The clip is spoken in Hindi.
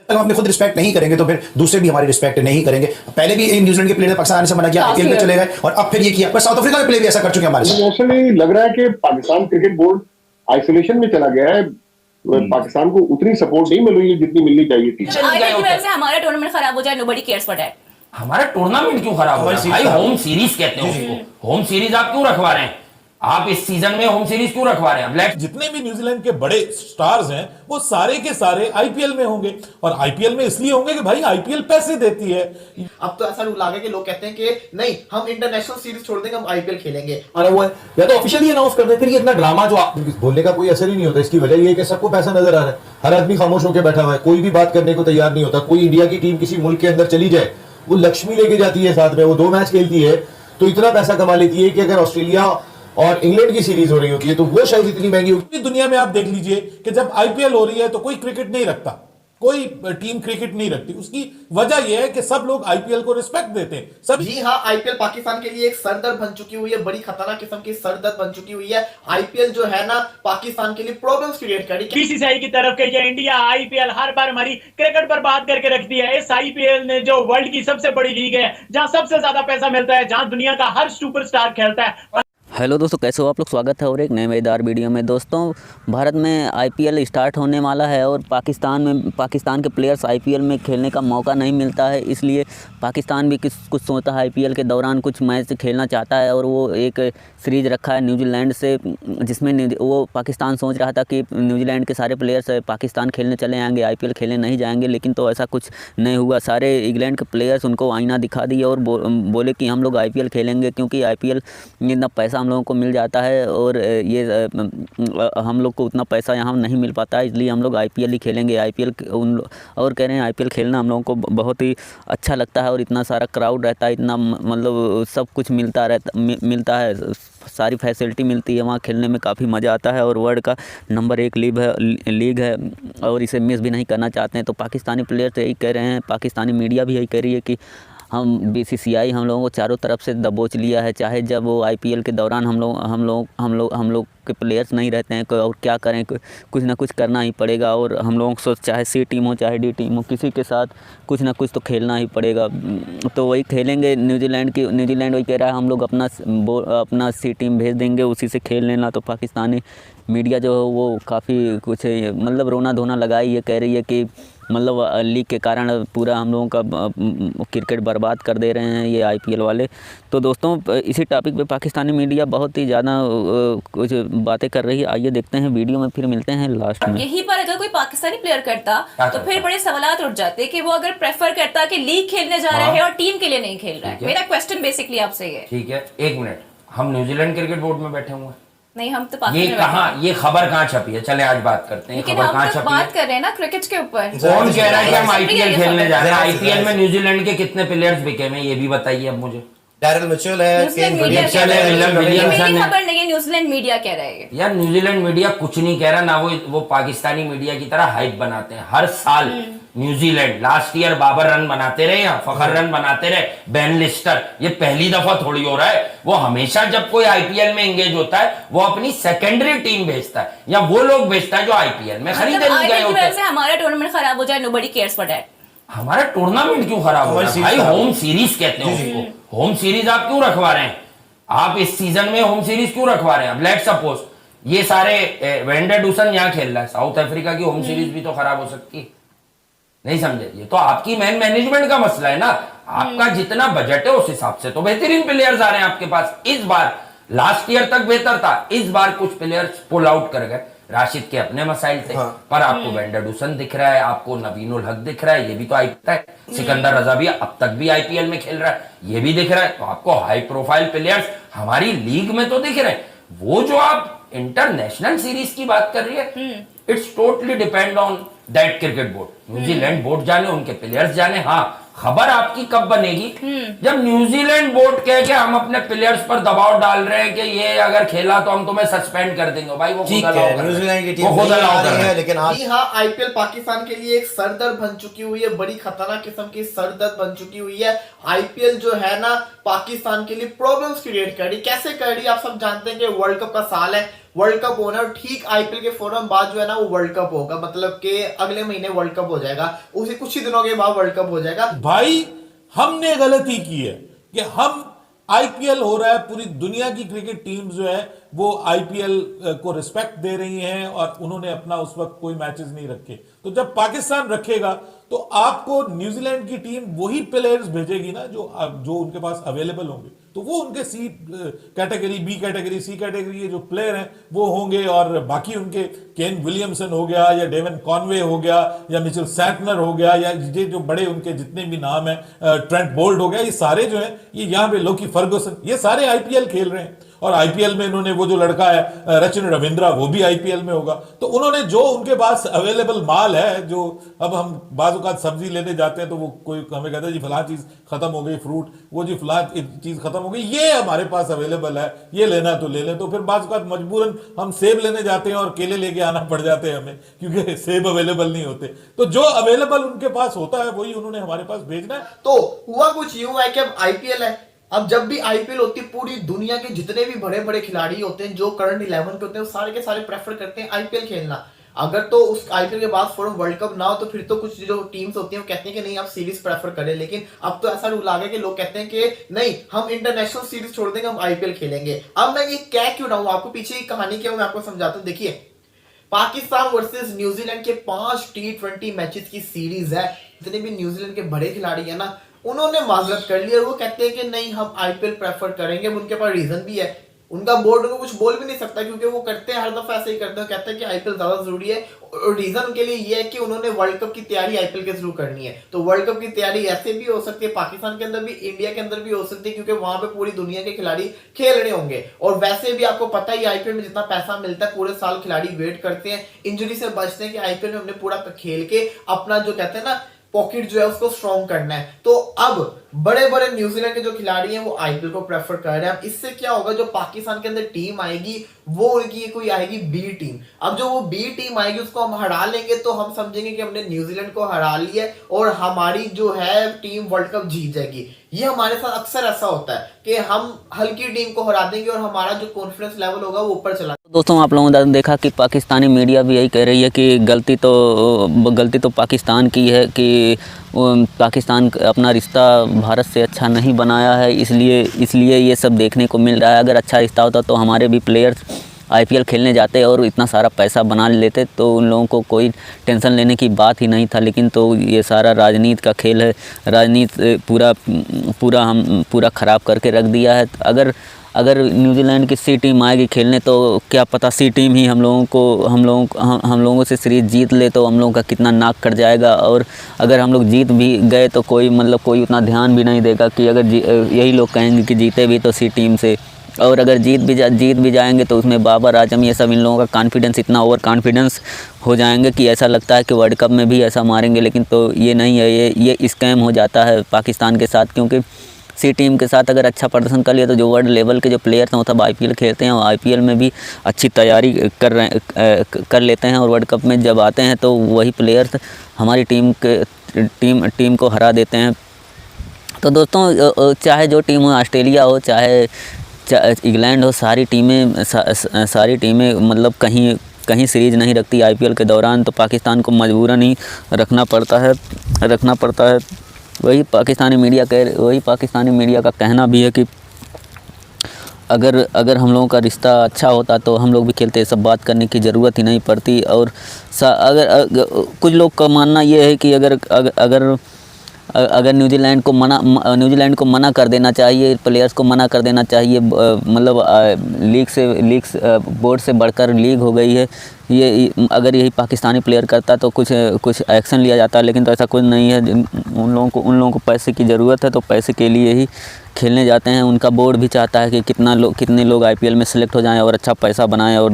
अगर हम अपने खुद रिस्पेक्ट नहीं करेंगे तो फिर दूसरे भी हमारी रिस्पेक्ट नहीं करेंगे। पहले भी न्यूजीलैंड के प्लेयर ने पाकिस्तान आने से मना किया, आईपीएल में चले गए और अब फिर ये किया। पर साउथ अफ्रीका के प्लेयर भी ऐसा कर चुके हैं हमारे साथ। इमोशनली लग रहा है कि पाकिस्तान क्रिकेट बोर्ड आइसोलेशन में चला गया है। पाकिस्तान को उतनी सपोर्ट नहीं मिल रही है जितनी मिलनी चाहिए थी। हमारा टूर्नामेंट खराब हो जाए, नोबडी केयर्स फॉर दैट। हमारा टूर्नामेंट क्यों खराब हो रहा है भाई? होम सीरीज कहते हैं उसको। होम सीरीज आप क्यों रखवा रहे हैं? आप इस सीजन में होम सीरीज क्यों रखवा रहे हैं? ब्लैक जितने भी न्यूजीलैंड के बड़े स्टार्स हैं वो सारे के सारे आईपीएल में होंगे, और आईपीएल में इसलिए होंगे कि भाई आईपीएल पैसे देती है। अब तो ऐसा रूल आ गया कि लोग कहते हैं कि नहीं, हम इंटरनेशनल सीरीज छोड़ देंगे, हम आईपीएल खेलेंगे। और वो या तो ऑफिशियली अनाउंस कर देते, फिर ये इतना ड्रामा जो बोलने का कोई असर ही नहीं होता। इसकी वजह ये है कि सबको पैसा नजर आ रहा है, हर आदमी खामोश होकर बैठा हुआ है, कोई भी बात करने को तैयार नहीं होता। कोई इंडिया की टीम किसी मुल्क के अंदर चली जाए, वो लक्ष्मी लेके जाती है साथ में, वो 2 मैच खेलती है तो इतना पैसा कमा लेती है कि अगर ऑस्ट्रेलिया और इंग्लैंड की सीरीज हो रही होती है तो वो शायद इतनी महंगी होगी। दुनिया में आप देख लीजिए कि जब आईपीएल हो रही है तो कोई क्रिकेट नहीं रखता, कोई टीम क्रिकेट नहीं रखती। उसकी वजह यह है कि सब लोग आईपीएल को रिस्पेक्ट देते हैं। सब जी हाँ, आईपीएल पाकिस्तान के लिए एक सरदर्द बन चुकी हुई है, बड़ी खतरनाक किस्म की सरदर्द बन चुकी हुई है। आईपीएल जो है ना, पाकिस्तान के लिए प्रॉब्लम्स क्रिएट कर रही है। बीसीसीआई की तरफ के ये इंडिया आईपीएल हर बार हमारी क्रिकेट बर्बाद करके रखती है। इस आईपीएल ने जो वर्ल्ड की सबसे बड़ी लीग है, जहां सबसे ज्यादा पैसा मिलता है, जहां दुनिया का हर सुपरस्टार खेलता है। हेलो दोस्तों, कैसे हो आप लोग? स्वागत है और एक नए मज़ेदार वीडियो में। दोस्तों, भारत में आईपीएल स्टार्ट होने वाला है और पाकिस्तान के प्लेयर्स आईपीएल में खेलने का मौका नहीं मिलता है, इसलिए पाकिस्तान भी कुछ सोचता है आईपीएल के दौरान कुछ मैच खेलना चाहता है। और वो एक सीरीज़ रखा है न्यूजीलैंड से, जिसमें वो पाकिस्तान सोच रहा था कि न्यूजीलैंड के सारे प्लेयर्स पाकिस्तान खेलने चले आएंगे, आईपीएल खेलने नहीं जाएंगे, लेकिन तो ऐसा कुछ नहीं हुआ। सारे इंग्लैंड के प्लेयर्स उनको आईना दिखा दिए और बोले कि हम लोग आईपीएल खेलेंगे, क्योंकि आईपीएल में इतना पैसा हम लोगों को मिल जाता है और ये हम लोग को उतना पैसा यहाँ नहीं मिल पाता है, इसलिए हम लोग आईपीएल ही खेलेंगे। आईपीएल और कह रहे हैं आईपीएल खेलना हम लोगों को बहुत ही अच्छा लगता है और इतना सारा क्राउड रहता है, इतना मतलब सब कुछ मिलता है, सारी फैसिलिटी मिलती है वहाँ, खेलने में काफ़ी मज़ा आता है और वर्ल्ड का नंबर 1 लीग है और इसे मिस भी नहीं करना चाहते हैं। तो पाकिस्तानी प्लेयर तो यही कह रहे हैं, पाकिस्तानी मीडिया भी यही कह रही है कि हम बीसीसीआई हम लोगों को चारों तरफ से दबोच लिया है। चाहे जब वो आईपीएल के दौरान हम लोग के प्लेयर्स नहीं रहते हैं और क्या करें, कुछ ना कुछ करना ही पड़ेगा। और हम लोगों को चाहे सी टीम हो चाहे डी टीम हो, किसी के साथ कुछ ना कुछ तो खेलना ही पड़ेगा। तो वही खेलेंगे। न्यूजीलैंड वही कह रहा है हम लोग अपना सी टीम भेज देंगे, उसी से खेल लेना। तो पाकिस्तानी मीडिया जो है वो काफ़ी कुछ मतलब रोना धोना लगाई, ये कह रही है कि मतलब लीग के कारण पूरा हम लोगों का क्रिकेट बर्बाद कर दे रहे हैं ये आईपीएल वाले। तो दोस्तों, इसी टॉपिक पे पाकिस्तानी मीडिया बहुत ही ज़्यादा कुछ बातें कर रही है। आइए देखते हैं वीडियो में, फिर मिलते हैं लास्ट में। यहीं पर अगर कोई पाकिस्तानी प्लेयर करता तो फिर बड़े सवाल उठ जाते कि वो अगर प्रेफर करता कि लीग खेलने जा रहा है और टीम के लिए नहीं खेल रहा है। मेरा क्वेश्चन बेसिकली आपसे ये है। ठीक है, 1 मिनट, हम न्यूजीलैंड क्रिकेट बोर्ड में बैठे हुए हैं। नहीं, हम तो ये खबर कहाँ छपी है? चले आज बात करते हैं। खबर कहाँ छपी है? बात कर रहे हैं ना क्रिकेट के ऊपर। कौन कह रहा है कि हम आईपीएल खेलने जा रहे हैं? आईपीएल में न्यूजीलैंड के कितने प्लेयर्स बिके हैं ये भी बताइए अब मुझे। डैरेल मिचेल है, केन विलियमसन है, विलियम विलियमसन है। खबर नहीं है, न्यूजीलैंड मीडिया कह रहा है यार न्यूजीलैंड मीडिया कुछ नहीं कह रहा ना, वो पाकिस्तानी मीडिया की तरह हाइप बनाते हैं हर साल। New Zealand last year Babar run बनाते रहे, यहाँ फखर रन बनाते रहे, बेन लिस्टर, ये पहली दफा थोड़ी हो रहा है। वो हमेशा जब कोई आईपीएल में एंगेज होता है वो अपनी सेकेंडरी टीम भेजता है या वो लोग भेजता है जो आईपीएल में खरीदे नहीं गए होते हैं। हमारा टूर्नामेंट खराब हो जाए, नोबडी केयर्स फॉर दैट। हमारा टूर्नामेंट क्यों खराब हो रहा है भाई? होम सीरीज कहते हैं उसको। होम सीरीज आप क्यों रखवा रहे हैं? आप इस सीजन में होम सीरीज क्यों रखवा रहे हैं? अब लेट्स सपोज ये सारे वेंडरडूसन यहाँ खेल रहा है, साउथ अफ्रीका की होम सीरीज भी तो खराब हो सकती है। नहीं समझे? ये तो आपकी मैनेजमेंट का मसला है ना। आपका जितना बजट है उस हिसाब से तो बेहतरीन प्लेयर्स आ रहे हैं आपके पास। इस बार लास्ट ईयर तक बेहतर था, इस बार कुछ प्लेयर्स पुल आउट कर गए। राशिद के अपने मसाइल थे, पर आपको वेंडरडूसन दिख रहा है, आपको नवीनुल हक दिख रहा है, ये भी तो आईपीएल है। सिकंदर रजा भी अब तक भी आईपीएल में खेल रहा है, ये भी दिख रहा है। तो आपको हाई प्रोफाइल प्लेयर्स हमारी लीग में तो दिख रहे हैं। वो जो आप इंटरनेशनल सीरीज की बात कर रही है, it's totally depend on that cricket board. New Zealand board जाने, उनके प्लेयर्स जाने। हाँ, खबर आपकी कब बनेगी? जब न्यूजीलैंड बोर्ड कह के हम अपने प्लेयर्स पर दबाव डाल रहे हैं कि ये अगर खेला तो हम तुम्हें सस्पेंड कर देंगे। भाई वो ठीक है, न्यूजीलैंड की टीम नहीं आ रही है, लेकिन जी हाँ, आईपीएल पाकिस्तान के लिए एक सरदर्द बन चुकी हुई है, बड़ी खतरनाक किस्म की सरदर्द बन चुकी हुई है। आईपीएल जो है ना, पाकिस्तान के लिए प्रॉब्लम्स क्रिएट कर रही। कैसे कर रही? आप सब जानते हैं कि वर्ल्ड कप का साल है, वर्ल्ड कप होना और ठीक आईपीएल के फौरन बाद जो है ना वो वर्ल्ड कप होगा, मतलब कि अगले महीने वर्ल्ड कप हो हो जाएगा, उसे कुछ ही दिनों के बाद वर्ल्ड कप हो जाएगा। भाई हमने गलती की है कि हम आईपीएल हो रहा है, पूरी दुनिया की क्रिकेट टीम जो है वो आईपीएल को रिस्पेक्ट दे रही हैं और उन्होंने अपना उस वक्त कोई मैचेस नहीं रखे। तो जब पाकिस्तान रखेगा तो आपको न्यूजीलैंड की टीम वही प्लेयर्स भेजेगी ना जो उनके पास अवेलेबल होंगे, तो वो उनके सी कैटेगरी, बी कैटेगरी, सी कैटेगरी के जो प्लेयर हैं वो होंगे, और बाकी उनके केन विलियमसन हो गया या डेवन कॉनवे हो गया या मिचेल सैंटनर हो गया या ये जो बड़े उनके जितने भी नाम हैं, ट्रेंट बोल्ट हो गया, ये सारे जो हैं ये यहाँ पे लोकी फर्गुसन, ये सारे आईपीएल खेल रहे हैं। और आईपीएल में इन्होंने वो जो लड़का है रचिन रविंद्रा, वो भी आईपीएल में होगा। तो उन्होंने जो उनके पास अवेलेबल माल है, जो अब हम बाज़-औक़ात सब्जी लेने जाते हैं तो वो कोई हमें कहता है जी फलां चीज़ खत्म हो गई, फ्रूट, वो जी फलां चीज़ खत्म हो गई, ये हमारे पास अवेलेबल है, ये लेना तो ले लें। तो फिर बाज़-औक़ात मजबूरन हम सेब लेने जाते हैं और केले लेके आना पड़ जाते हैं हमें, क्योंकि सेब अवेलेबल नहीं होते। तो जो अवेलेबल उनके पास होता है वही उन्होंने हमारे पास भेजना है। तो हुआ कुछ यूं है कि अब आईपीएल है, अब जब भी आईपीएल होती है पूरी दुनिया के जितने भी बड़े बड़े खिलाड़ी होते हैं जो करंट 11 के होते हैं वो सारे के सारे प्रेफर करते हैं आईपीएल खेलना। अगर तो उस आईपीएल के बाद फौरन वर्ल्ड कप ना हो तो फिर तो कुछ जो टीम्स होती हैं वो कहती हैं कि नहीं आप सीरीज प्रेफर करें, लेकिन अब तो ऐसा रूल आ गया कि लोग कहते हैं कि नहीं हम इंटरनेशनल सीरीज छोड़ देंगे, हम आईपीएल खेलेंगे। अब मैं ये कह क्यों रहा हूं, आपको पीछे की कहानी क्या मैं आपको समझाता हूं। देखिए, पाकिस्तान वर्सेस न्यूजीलैंड के 5 T20 मैचेस की सीरीज है। जितने भी न्यूजीलैंड के बड़े खिलाड़ी है ना, उन्होंने माजरत कर ली और वो कहते हैं कि नहीं हम आईपीएल प्रेफर करेंगे। उनके पास रीजन भी है, उनका बोर्ड को कुछ बोल भी नहीं सकता क्योंकि वो करते हैं, हर दफा ऐसे ही करते हैं, कहते हैं कि आईपीएल ज्यादा जरूरी है। और रीजन उनके लिए ये है कि उन्होंने वर्ल्ड कप की तैयारी आईपीएल के थ्रू करनी है। तो वर्ल्ड कप की तैयारी ऐसे भी हो सकती है, पाकिस्तान के अंदर भी, इंडिया के अंदर भी हो सकती है, क्योंकि वहां पे पूरी दुनिया के खिलाड़ी खेल रहे होंगे। और वैसे भी आपको पता ही आईपीएल में जितना पैसा मिलता है, पूरे साल खिलाड़ी वेट करते हैं, इंजरी से बचते हैं कि आईपीएल में हमने पूरा खेल के अपना जो कहते हैं ना पॉकेट जो है उसको स्ट्रॉन्ग करना है। तो अब बड़े बड़े न्यूजीलैंड के जो खिलाड़ी हैं वो आईपीएल को प्रेफर कर रहे हैं। अब इससे क्या होगा, जो पाकिस्तान के अंदर टीम आएगी वो उनकी कोई आएगी बी टीम। अब जो वो बी टीम आएगी उसको हम हरा लेंगे तो हम समझेंगे कि हमने न्यूजीलैंड को हरा लिया है और हमारी जो है टीम वर्ल्ड कप जीत जाएगी। ये हमारे साथ अक्सर ऐसा होता है कि हम हल्की टीम को हरा देंगे और हमारा जो कॉन्फिडेंस लेवल होगा वो ऊपर चला। दोस्तों, आप लोगों ने देखा कि पाकिस्तानी मीडिया भी यही कह रही है कि गलती तो पाकिस्तान की है कि पाकिस्तान अपना रिश्ता भारत से अच्छा नहीं बनाया है, इसलिए ये सब देखने को मिल रहा है। अगर अच्छा रिश्ता होता तो हमारे भी प्लेयर्स आईपीएल खेलने जाते और इतना सारा पैसा बना लेते तो उन लोगों को कोई टेंशन लेने की बात ही नहीं था। लेकिन तो ये सारा राजनीति का खेल है, राजनीति पूरा ख़राब करके रख दिया है। अगर न्यूजीलैंड की सी टीम आएगी खेलने तो क्या पता सी टीम ही हम लोगों से सीरीज जीत ले तो हम लोगों का कितना नाक कट जाएगा। और अगर हम लोग जीत भी गए तो कोई उतना ध्यान भी नहीं देगा कि अगर यही लोग कहेंगे कि जीते भी तो सी टीम से, और अगर जीत भी जाएंगे तो उसमें बाबर आजम ये सब इन लोगों का कॉन्फिडेंस इतना ओवर कॉन्फिडेंस हो जाएंगे कि ऐसा लगता है कि वर्ल्ड कप में भी ऐसा मारेंगे। लेकिन तो ये नहीं है, ये स्कैम हो जाता है पाकिस्तान के साथ, क्योंकि सी टीम के साथ अगर अच्छा प्रदर्शन कर लिया तो जो वर्ल्ड लेवल के जो प्लेयर्स हैं वो सब आईपीएल खेलते हैं और आईपीएल में भी अच्छी तैयारी कर लेते हैं और वर्ल्ड कप में जब आते हैं तो वही प्लेयर्स हमारी टीम को हरा देते हैं। तो दोस्तों, चाहे जो टीम हो, ऑस्ट्रेलिया हो चाहे इंग्लैंड हो, सारी टीमें मतलब कहीं सीरीज नहीं रखती आईपीएल के दौरान, तो पाकिस्तान को मजबूरन ही रखना पड़ता है। वही पाकिस्तानी मीडिया का कहना भी है कि अगर हम लोगों का रिश्ता अच्छा होता तो हम लोग भी खेलते, सब बात करने की ज़रूरत ही नहीं पड़ती। और अगर कुछ लोग का मानना ये है कि अगर न्यूजीलैंड को मना कर देना चाहिए, प्लेयर्स को मना कर देना चाहिए, मतलब बोर्ड से बढ़कर लीग हो गई है, ये अगर यही पाकिस्तानी प्लेयर करता तो कुछ एक्शन लिया जाता। लेकिन तो ऐसा कुछ नहीं है। उन लोगों को पैसे की ज़रूरत है तो पैसे के लिए ही खेलने जाते हैं। उनका बोर्ड भी चाहता है कि कितने लोग आईपीएल में सेलेक्ट हो जाएं और अच्छा पैसा बनाएं और